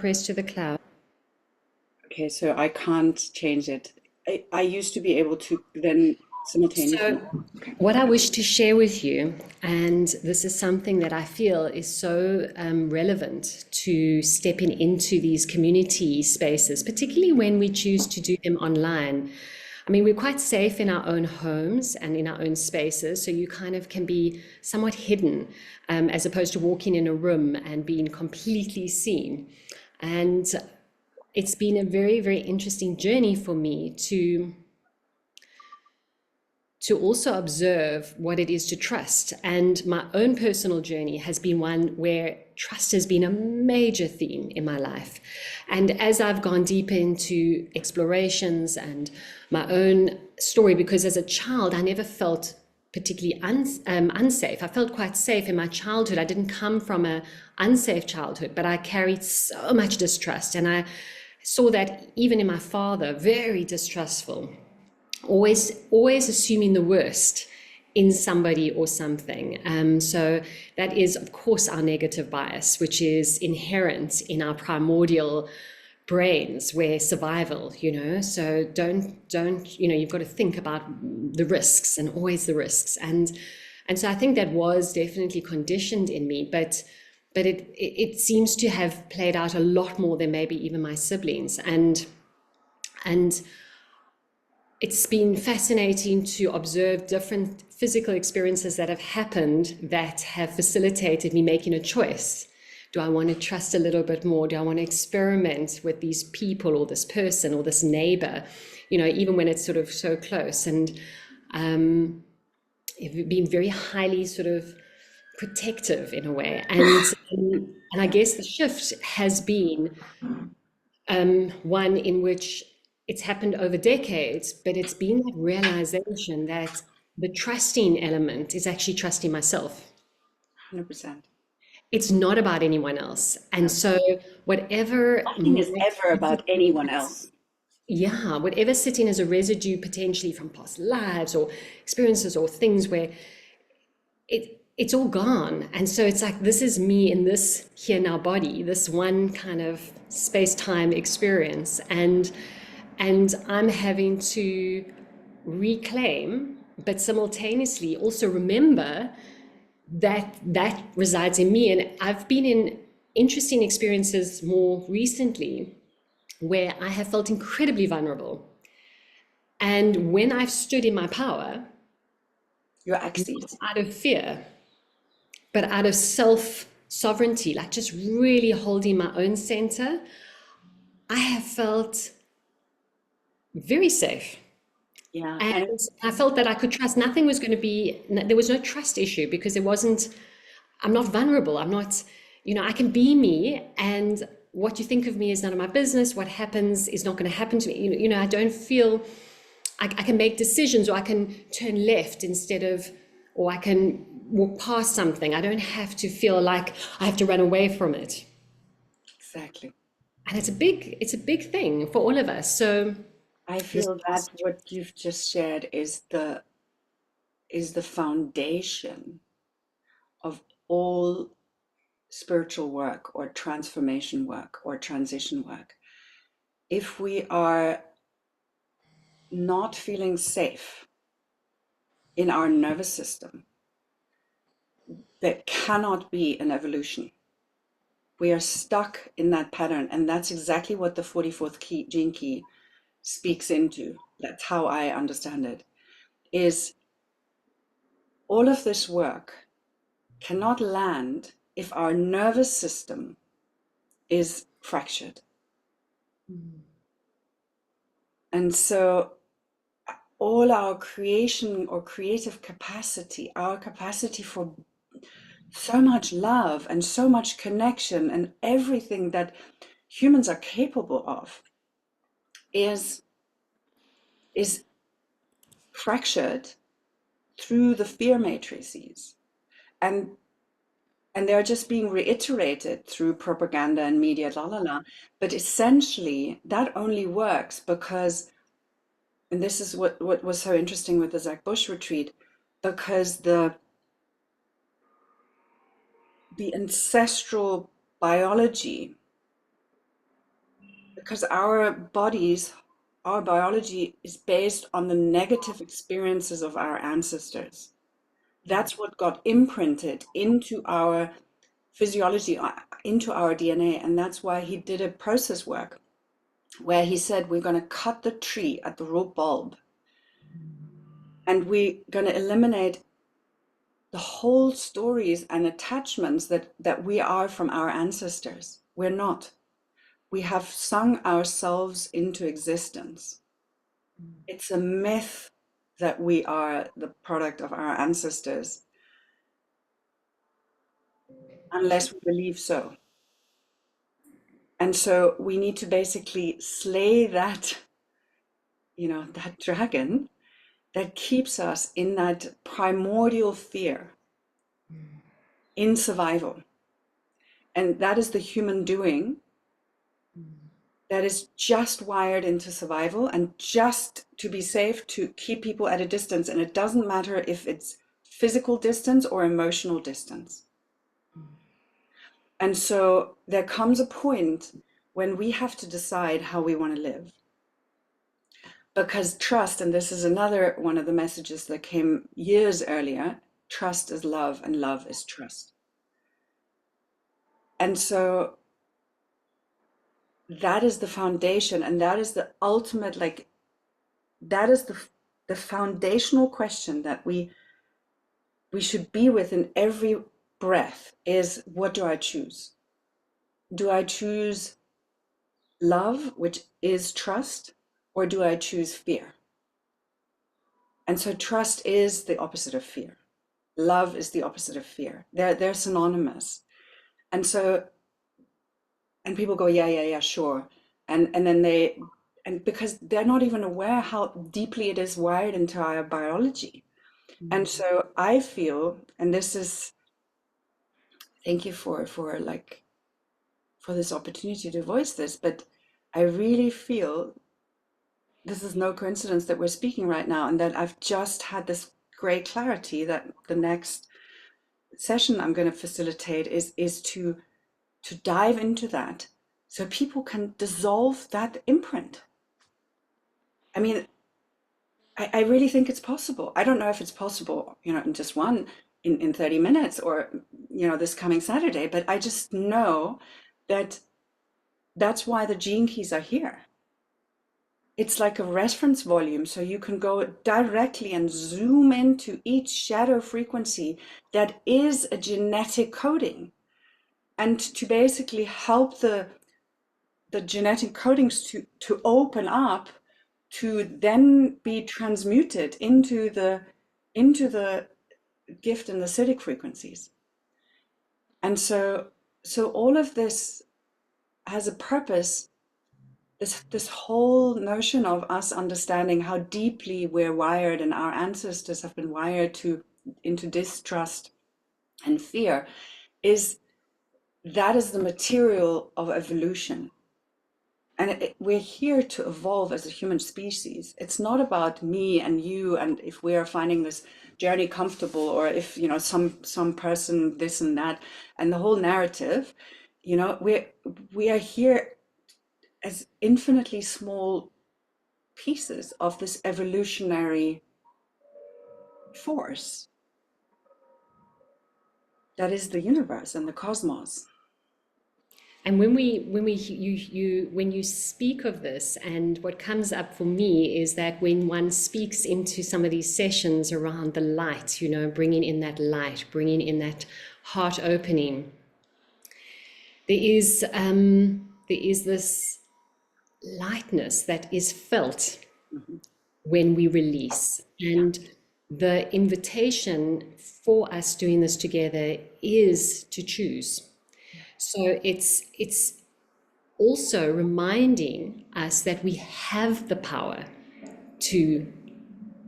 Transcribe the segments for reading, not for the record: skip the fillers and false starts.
press to the cloud. Okay, so I can't change it. I used to be able to then simultaneously. So, Okay. what I wish to share with you, and this is something that I feel is so relevant to stepping into these community spaces, particularly when we choose to do them online. I mean, we're quite safe in our own homes and in our own spaces, so you kind of can be somewhat hidden as opposed to walking in a room and being completely seen. And it's been a very, very interesting journey for me to also observe what it is to trust. And my own personal journey has been one where trust has been a major theme in my life. And as I've gone deeper into explorations and my own story, because as a child, I never felt particularly unsafe. I felt quite safe in my childhood. I didn't come from an unsafe childhood, but I carried so much distrust. And I saw that even in my father, very distrustful, always assuming the worst in somebody or something. So that is, of course, our negative bias, which is inherent in our primordial brains, where survival, so don't, you've got to think about the risks and always the risks. And so I think that was definitely conditioned in me, but it seems to have played out a lot more than maybe even my siblings. And it's been fascinating to observe different physical experiences that have happened that have facilitated me making a choice. Do I want to trust a little bit more? Do I want to experiment with these people or this person or this neighbor, even when it's sort of so close? And it's been very highly sort of protective in a way. And I guess the shift has been one in which it's happened over decades, but it's been that realization that the trusting element is actually trusting myself. 100%. It's not about anyone else. And so whatever Nothing is might ever about anyone else. yeah, whatever sitting as a residue potentially from past lives or experiences or things where it's all gone. And so it's like, this is me in this here now body, this one kind of space-time experience. And I'm having to reclaim, but simultaneously also remember that that resides in me. And I've been in interesting experiences more recently where I have felt incredibly vulnerable. And when I've stood in my power, Your not axes. out of fear, but out of self sovereignty, like just really holding my own center, I have felt very safe. Yeah. And And I felt that I could trust. Nothing was going to be, there was no trust issue because it wasn't, I'm not vulnerable. I'm not, I can be me. And what you think of me is none of my business. What happens is not going to happen to me. I don't feel, I can make decisions, or I can turn left instead of, or I can walk past something. I don't have to feel like I have to run away from it. exactly. And it's a big thing for all of us. So I this feel that what you've just shared is the foundation of all spiritual work or transformation work or transition work. If we are not feeling safe in our nervous system, there cannot be an evolution. We are stuck in that pattern, and that's exactly what the 44th gene key speaks into. That's how I understand it. Is all of this work cannot land if our nervous system is fractured. And so all our creation or creative capacity, our capacity for so much love and so much connection and everything that humans are capable of is is fractured through the fear matrices. And and they're just being reiterated through propaganda and media, la la la. But essentially, that only works because, and this is what was so interesting with the Zach Bush retreat, because the ancestral biology because our bodies, our biology is based on the negative experiences of our ancestors. That's what got imprinted into our physiology, into our DNA. And that's why he did a process work where he said, we're going to cut the tree at the root bulb, and we're going to eliminate the whole stories and attachments that we are from our ancestors. We're not. We have sung ourselves into existence. It's a myth that we are the product of our ancestors, unless we believe so. And so we need to basically slay that, that dragon that keeps us in that primordial fear, in survival. And that is the human doing that is just wired into survival and just to be safe, to keep people at a distance. And it doesn't matter if it's physical distance or emotional distance. And so there comes a point when we have to decide how we want to live. Because trust, and this is another one of the messages that came years earlier, trust is love and love is trust. And so that is the foundation, and that is the ultimate, that is the foundational question that we should be with in every breath is, what do I choose? Do I choose love, which is trust, or do I choose fear? And so trust is the opposite of fear. Love is the opposite of fear. They're synonymous. And so, and people go, yeah, sure. And then because they're not even aware how deeply it is wired into our biology. And so I feel, and this is, thank you for this opportunity to voice this, but I really feel this is no coincidence that we're speaking right now, and that I've just had this great clarity that the next session I'm going to facilitate is to dive into that so people can dissolve that imprint. I mean, I really think it's possible. I don't know if it's possible, in just in 30 minutes or, this coming Saturday, but I just know that that's why the gene keys are here. It's like a reference volume, so you can go directly and zoom into each shadow frequency that is a genetic coding, and to basically help the genetic codings to open up, to then be transmuted into the gift and the acidic frequencies. And so all of this has a purpose. This whole notion of us understanding how deeply we're wired, and our ancestors have been wired into distrust and fear, that is the material of evolution. And we're here to evolve as a human species. It's not about me and you, and if we are finding this journey comfortable, or if some person this and that, and the whole narrative. We are here as infinitely small pieces of this evolutionary force that is the universe and the cosmos. And when you speak of this, and what comes up for me is that when one speaks into some of these sessions around the light, bringing in that light, bringing in that heart opening, there is this lightness that is felt when we release. And the invitation for us doing this together is to choose. So it's also reminding us that we have the power to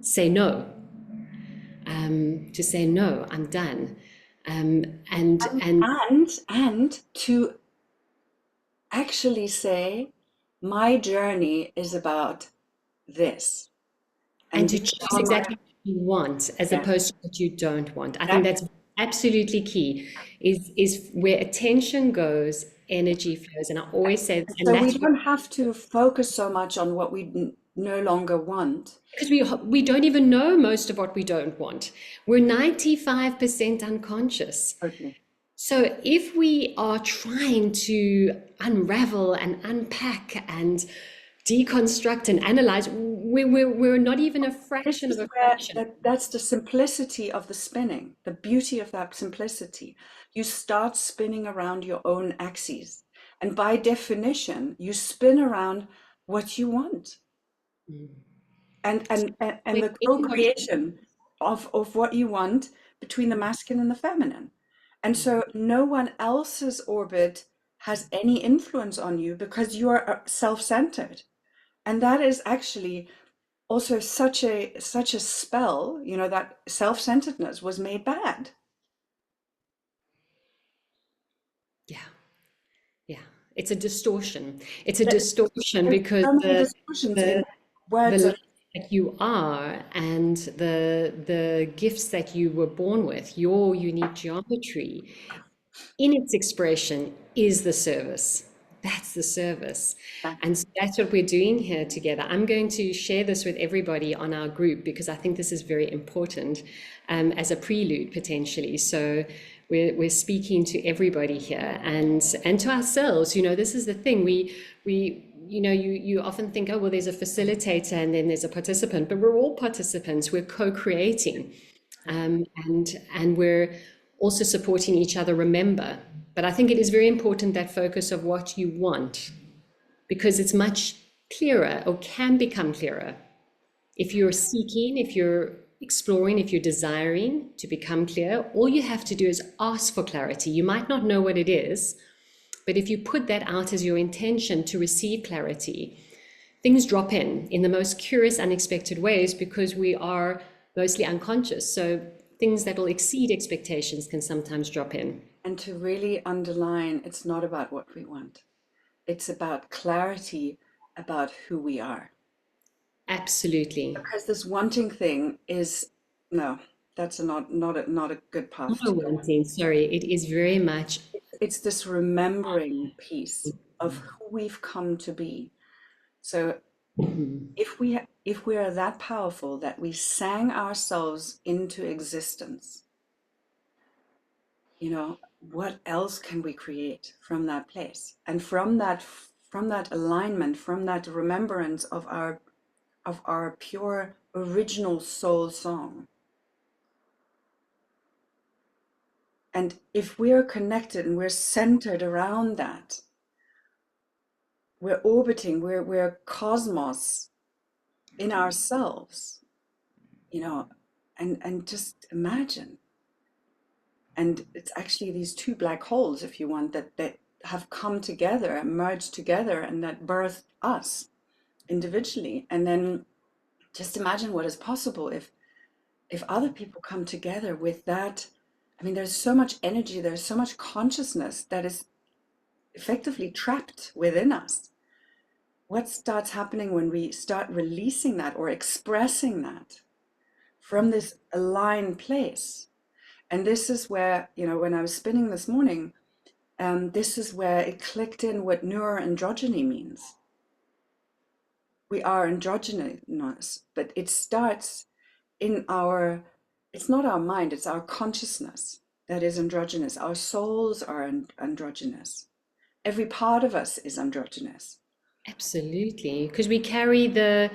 say no, I'm done, and to actually say, my journey is about this, and to choose exactly what you want as opposed to what you don't want. I think that's absolutely key. Is where attention goes, energy flows. And I always say this, and So we that's don't have to focus so much on what we no longer want. because we don't even know most of what we don't want. We're 95% unconscious. Okay. So if we are trying to unravel and unpack and deconstruct and analyze, we're not even a This fraction of is a where fraction. that's the simplicity of the spinning, the beauty of that simplicity. You start spinning around your own axes. And by definition, you spin around what you want. And When the anybody, co-creation of what you want between the masculine and the feminine. And so no one else's orbit has any influence on you because you are self-centered. And that is actually also such a spell, you know, that self-centeredness was made bad. yeah, yeah, it's a distortion. It's a There's distortion because so many distortions in the words. life that you are and the gifts that you were born with, your unique geometry, in its expression is the service. That's the service. And so that's what we're doing here together. I'm going to share this with everybody on our group because I think this is very important as a prelude potentially. So we're speaking to everybody here and to ourselves. You know, this is the thing. We you know, you often think, oh, well, there's a facilitator and then there's a participant, but we're all participants. We're co-creating. And we're also supporting each other, remember. But I think it is very important that focus of what you want, because it's much clearer or can become clearer if you're seeking, if you're exploring, if you're desiring to become clear. All you have to do is ask for clarity. You might not know what it is, but if you put that out as your intention to receive clarity, things drop in the most curious, unexpected ways because we are mostly unconscious. So things that will exceed expectations can sometimes drop in. And to really underline, it's not about what we want. It's about clarity about who we are. Absolutely. Because this wanting thing is, no, that's not a good path Not to go. wanting, sorry, it is very much. It's this remembering piece of who we've come to be. So if we are that powerful that we sang ourselves into existence, you know, what else can we create from that place? And from that alignment, from that remembrance of our pure original soul song. And if we're connected and we're centered around that, we're orbiting, we're cosmos in ourselves, you know, and just imagine. And it's actually these two black holes, if you want, that have come together and merged together and that birthed us individually. And then just imagine what is possible if other people come together with that. I mean, there's so much energy, there's so much consciousness that is effectively trapped within us. What starts happening when we start releasing that or expressing that from this aligned place? And this is where, you know, when I was spinning this morning, this is where it clicked in what neuroandrogyny means. We are androgynous, but it starts in it's not our mind, it's our consciousness that is androgynous. Our souls are androgynous. Every part of us is androgynous. Absolutely, because we carry the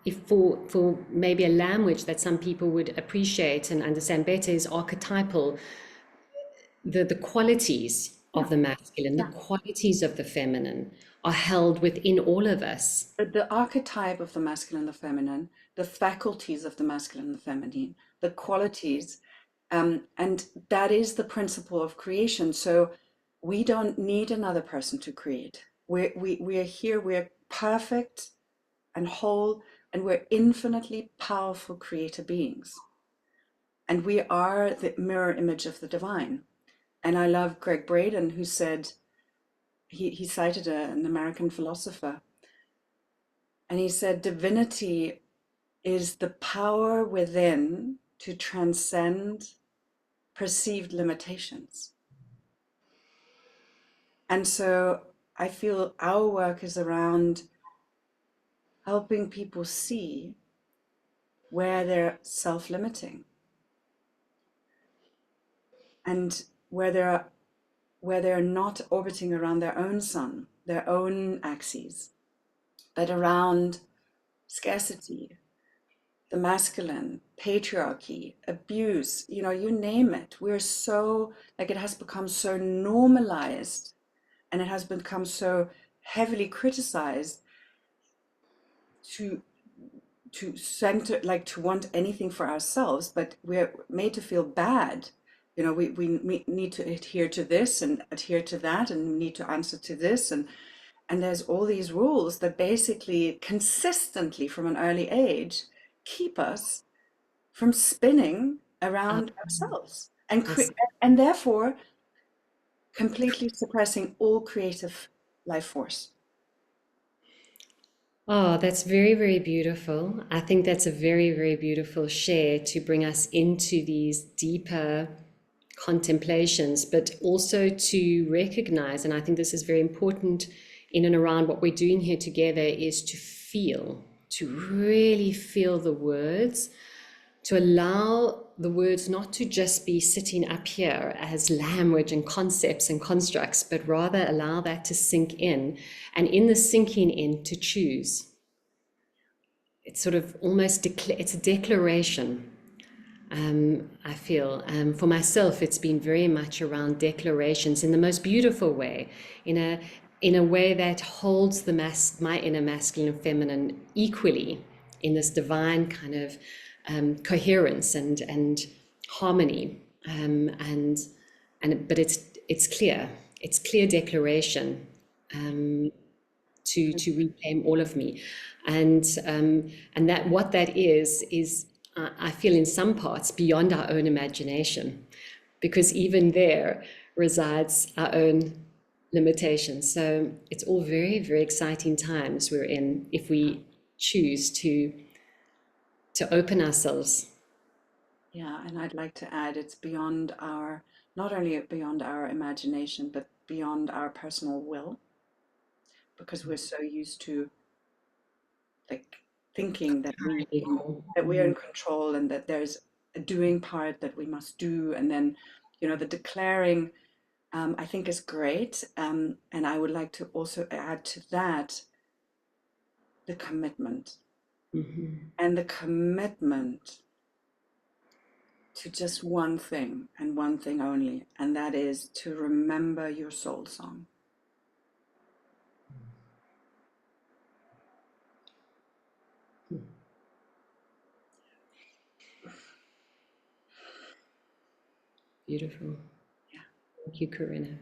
if for maybe a language that some people would appreciate and understand better is archetypal, the qualities Yeah, of the masculine, the yeah. qualities of the feminine are held within all of us. The archetype of the masculine and the feminine, the faculties of the masculine and the feminine, the qualities, and that is the principle of creation. So we don't need another person to create. We are here, we're perfect and whole, and we're infinitely powerful creator beings. And we are the mirror image of the divine. And I love Greg Braden, who said, he cited an American philosopher, and he said, divinity is the power within to transcend perceived limitations. And so I feel our work is around helping people see where they're self-limiting and where they're not orbiting around their own sun, their own axes, but around scarcity, the masculine, patriarchy, abuse, you name it. We're so, like, it has become so normalized and it has become so heavily criticized to center, like, to want anything for ourselves, but we're made to feel bad. We need to adhere to this and adhere to that, and we need to answer to this, and there's all these rules that basically consistently from an early age keep us from spinning Uh, around ourselves and us- and therefore completely suppressing all creative life force. Oh, that's very, very beautiful. I think that's a very, very beautiful share to bring us into these deeper contemplations, but also to recognize, and I think this is very important in and around what we're doing here together, is to feel, to really feel the words, to allow the words not to just be sitting up here as language and concepts and constructs, but rather allow that to sink in, and in the sinking in, to choose. It's sort of almost it's a declaration. I feel for myself, it's been very much around declarations in the most beautiful way, in a way that holds my inner masculine and feminine equally in this divine kind of coherence and harmony, but it's clear declaration, to reclaim all of me, and that what that is I feel in some parts beyond our own imagination, because even there resides our own limitations. So it's all very, very exciting times we're in if we choose to open ourselves. Yeah, and I'd like to add it's beyond our, not only beyond our imagination, but beyond our personal will, because we're so used to, like, thinking that we are in control and that there's a doing part that we must do, and then the declaring, I think, is great, and I would like to also add to that the commitment, Mhm. and the commitment to just one thing and one thing only, and that is to remember your soul song. Beautiful. Yeah. Thank you, Corinna.